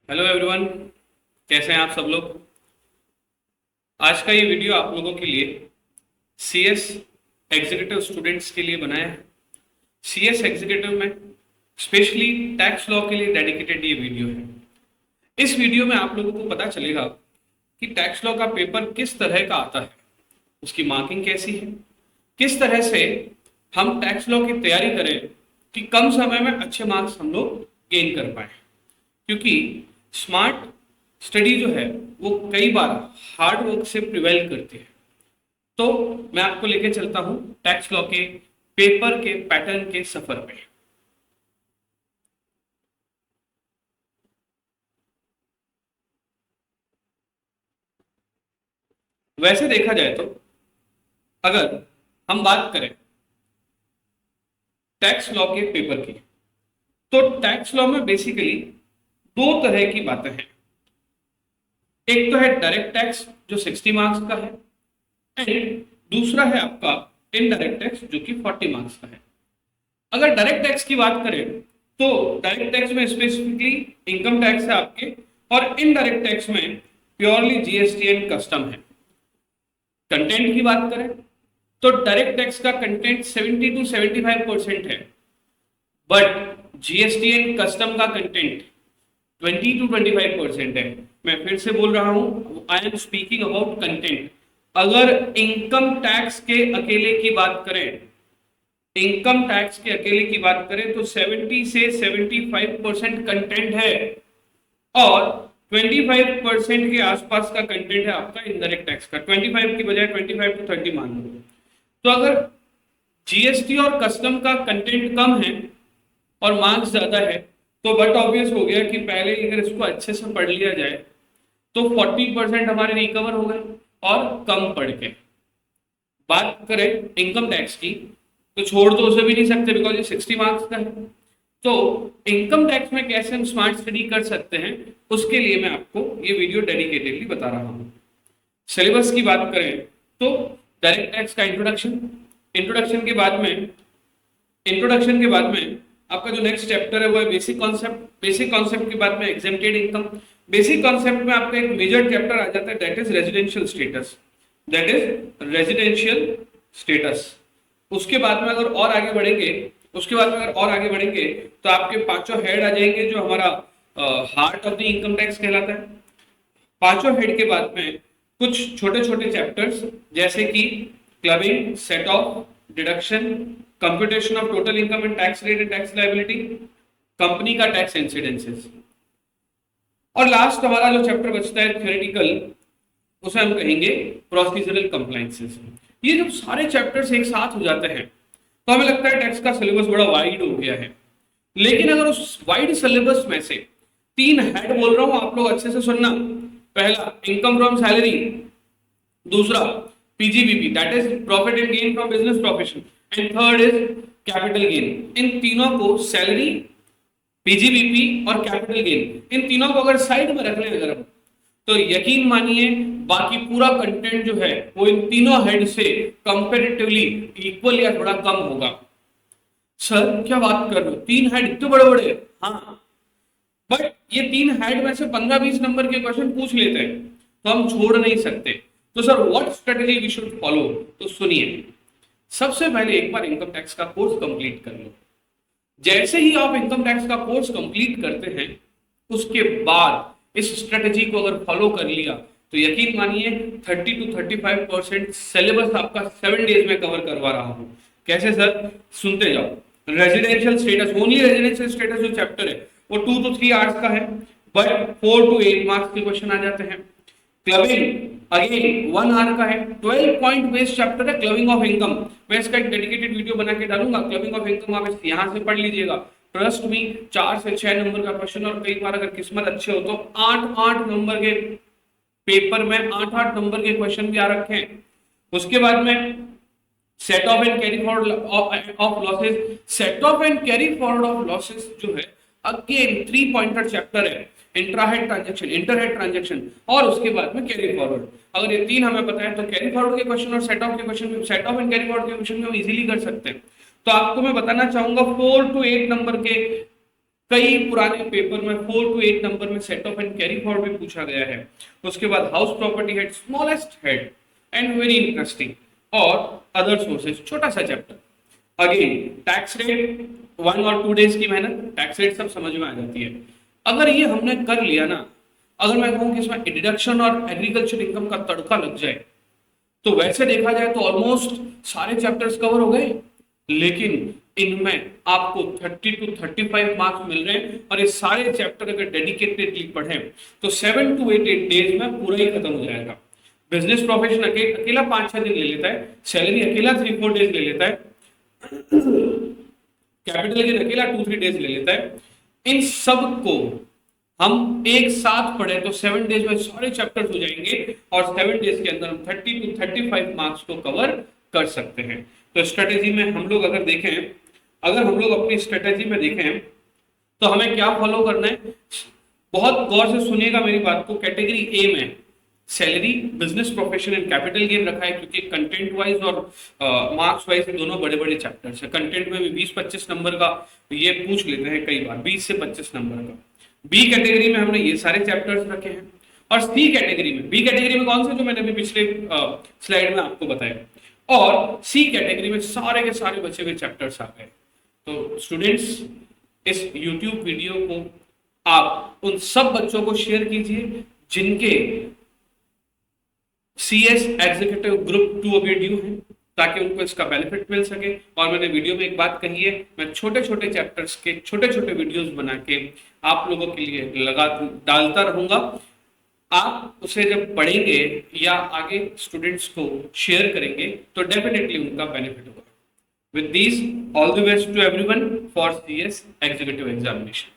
Hello everyone. कैसे हैं आप सब लोग। आज का ये वीडियो आप लोगों के लिए सीएस एग्जीक्यूटिव स्टूडेंट्स के लिए बनाया है। सीएस एग्जीक्यूटिव में स्पेशली टैक्स लॉ के लिए डेडिकेटेड ये वीडियो है। इस वीडियो में आप लोगों को पता चलेगा कि टैक्स लॉ का पेपर किस तरह का आता है, उसकी मार्किंग कैसी है, किस तरह से हम टैक्स लॉ की तैयारी करें कि कम समय में अच्छे मार्क्स हम लोग गेन कर पाए। क्योंकि स्मार्ट स्टडी जो है वो कई बार हार्ड वर्क से प्रिवेल करती है। तो मैं आपको लेके चलता हूं टैक्स लॉ के पेपर के पैटर्न के सफर पे। वैसे देखा जाए तो अगर हम बात करें टैक्स लॉ के पेपर की, तो टैक्स लॉ में बेसिकली दो तरह की बातें हैं। एक तो है डायरेक्ट टैक्स जो 60 मार्क्स का है, एंड दूसरा है आपका इनडायरेक्ट टैक्स जो कि 40 मार्क्स का है। अगर डायरेक्ट टैक्स की बात करें तो डायरेक्ट टैक्स में स्पेसिफिकली इनकम टैक्स है आपके, और इनडायरेक्ट टैक्स में प्योरली जीएसटी एंड कस्टम है। कंटेंट की बात करें तो डायरेक्ट टैक्स का कंटेंट 70 to 75% है, बट जीएसटी एंड कस्टम का कंटेंट 20 to 25% है। मैं फिर से बोल रहा हूं, I am speaking about content. अगर इनकम टैक्स के अकेले की बात करें, इनकम टैक्स के अकेले की बात करें तो 70 से 75% कंटेंट है, और 25% के आसपास का कंटेंट है आपका इनडायरेक्ट टैक्स का। 25 की बजाय 25 to 30 मान लो। तो अगर जीएसटी और कस्टम का कंटेंट कम है और मार्क्स ज्यादा है, तो बट ऑब्वियस हो गया कि पहले अगर इसको अच्छे से पढ़ लिया जाए तो 40% हमारे रिकवर हो गए और कम पढ़ के। बात करें इनकम टैक्स की तो छोड़ तो उसे भी नहीं सकते, बिकॉज ये 60 मार्क्स का है। तो इनकम टैक्स में कैसे हम स्मार्ट स्टडी कर सकते हैं, उसके लिए मैं आपको ये वीडियो डेडिकेटेडली बता रहा हूँ। सिलेबस की बात करें तो डायरेक्ट टैक्स का इंट्रोडक्शन, इंट्रोडक्शन के बाद में आपका जो नेक्स्ट चैप्टर है वो है बेसिक कॉन्सेप्ट। बेसिक कॉन्सेप्ट के बाद में एग्जेम्प्टेड इनकम। बेसिक कॉन्सेप्ट में आपका एक मेजर चैप्टर आ जाता है, that is residential status. That is residential status. उसके बाद में अगर और आगे बढ़ेंगे, तो आपके पांचों हेड आ जाएंगे जो हमारा heart of the income tax कहलाता है। पांचों हेड के बाद में कुछ छोटे छोटे चैप्टर्स जैसे कि clubbing, set of, deduction, computation of total income and tax rate and tax liability, company का टैक्स इंसिडेंसेस, और लास्ट हमारा जो चैप्टर बचता है थ्योरेटिकल, उसे हम कहेंगे प्रोसीजरल कंप्लायंसेस। ये जब सारे चैप्टर्स एक साथ हो जाते हैं तो हमें लगता है टैक्स का सिलेबस बड़ा वाइड हो गया है। लेकिन अगर उस वाइड सिलेबस में से 3 हेड बोल रहा हूं, आप लोग अच्छे से सुनना। पहला इनकम फ्रॉम सैलरी, दूसरा PGBP that is profit and gain from business profession, and third is capital gain. इन तीनों को, सैलरी, पीजीबीपी और कैपिटल गेन, इन तीनों को अगर साइड में रख लें अगर हम, तो यकीन मानिए बाकी पूरा कंटेंट जो है वो इन तीनों हेड से कंपैरेटिवली इक्वल या थोड़ा कम होगा। सर क्या बात कर रहे हो, 3 हेड इतने बड़े बड़े? हाँ, बट ये 3 हेड में से 15-20 नंबर के क्वेश्चन पूछ लेते हैं तो हम छोड़ नहीं सकते। तो sir what strategy we should follow? तो सुनिए, सबसे पहले एक बार इनकम टैक्स का कोर्स कंप्लीट कर लो। जैसे ही आप इनकम टैक्स का कोर्स कंप्लीट करते हैं, उसके बाद इस स्ट्रेटजी को अगर फॉलो कर लिया तो यकीन मानिए 30 to 35% सिलेबस आपका 7 डेज में कवर करवा रहा हूं। कैसे सर? सुनते जाओ। Residential status, only residential status जो चैप्टर है वो 2 to 3 आवर्स का है, बट 4 to 8 मार्क्स के क्वेश्चन आ जाते हैं। क्लबिंग अगेन 1 आवर का है, 12 पॉइंट बेस्ड चैप्टर है क्लबिंग ऑफ इनकम। मैं इसका एक डेडिकेटेड वीडियो बना के डालूंगा। क्लबिंग ऑफ इनकम आप यहां से पढ़ लीजिएगा। ट्रस्ट मी, 4 से 6 नंबर का क्वेश्चन, और कई बार अगर किस्मत अच्छे हो तो 8-8 नंबर के पेपर में 8-8 नंबर के क्वेश्चन भी आ रखे हैं। उसके बाद में set of and carry forward of losses. Set of and carry forward of losses जो है अगेन 3 पॉइंटर चैप्टर है। इंट्राहेड ट्रांजैक्शन, इंटरहेड ट्रांजैक्शन, और उसके बाद में कैरी फॉरवर्ड। अगर ये 3 हमें पता है तो कैरी फॉरवर्ड के क्वेश्चन और सेट ऑफ के question, set of and carry forward के क्वेश्चन हम इजीली कर सकते हैं। तो आपको मैं बताना चाहूंगा 4 to 8 नंबर के कई पुराने पेपर में 4 to 8 नंबर में set of and carry forward भी पूछा गया है। उसके बाद house property head, smallest head and very interesting, और अदर सोर्सेज, छोटा सा चैप्टर। अगेन टैक्स रेट, 1 और 2 डेज की मेहनत, टैक्स रेट सब समझ में आ जाती है। अगर ये हमने कर लिया ना, अगर मैं कहूँ कि इसमें डिडक्शन और एग्रीकल्चर इनकम का तड़का लग जाए, तो वैसे देखा जाए तो ऑलमोस्ट सारे चैप्टर्स कवर हो गए। लेकिन इनमें आपको 30 to 35 मार्क्स मिल रहे हैं, और ये सारे चैप्टर अगर डेडिकेटेडली पढ़ें तो 7 to 8 डेज में पूरा ही खत्म हो जाएगा। बिजनेस प्रोफेशन अकेला 5-6 दिन ले लेता है, सैलरी अकेला 3-4 डेज ले लेता है, कैपिटल गेन अकेला 2-3 डेज ले लेता है। इन सब को हम एक साथ पढ़े तो 7 डेज में सारे चैप्टर्स हो जाएंगे, और 7 डेज के अंदर हम 30 to 35 मार्क्स को कवर कर सकते हैं। तो स्ट्रेटेजी में हम लोग अगर देखें, अगर हम लोग अपनी स्ट्रेटेजी में देखें तो हमें क्या फॉलो करना है, बहुत गौर से सुनिएगा मेरी बात को। कैटेगरी ए में salary, business profession and capital gain रखा है, क्योंकि कंटेंट वाइज और मार्क्स वाइज दोनों बड़े बड़े चैप्टर्स है। कंटेंट में भी 20-25 नंबर का ये पूछ लेते हैं कई बार, 20 से 25 नंबर का। बी कैटेगरी में हमने ये सारे चैप्टर्स रखे हैं, और सी कैटेगरी में, बी कैटेगरी में कौन से, जो मैंने अभी पिछले स्लाइड में आपको बताया, और सी कैटेगरी में सारे के सारे बचे हुए चैप्टर्स आ गए। तो स्टूडेंट्स, इस YouTube वीडियो को आप उन सब बच्चों को शेयर कीजिए जिनके CS एग्जीक्यूटिव ग्रुप 2 अभी ड्यू है, ताकि उनको इसका बेनिफिट मिल सके। और मैंने वीडियो में एक बात कही है, मैं छोटे छोटे चैप्टर्स के छोटे छोटे वीडियोस बना के आप लोगों के लिए डालता रहूंगा। आप उसे जब पढ़ेंगे या आगे स्टूडेंट्स को शेयर करेंगे तो डेफिनेटली उनका बेनिफिट होगा। With this, all the best to everyone for CS executive examination.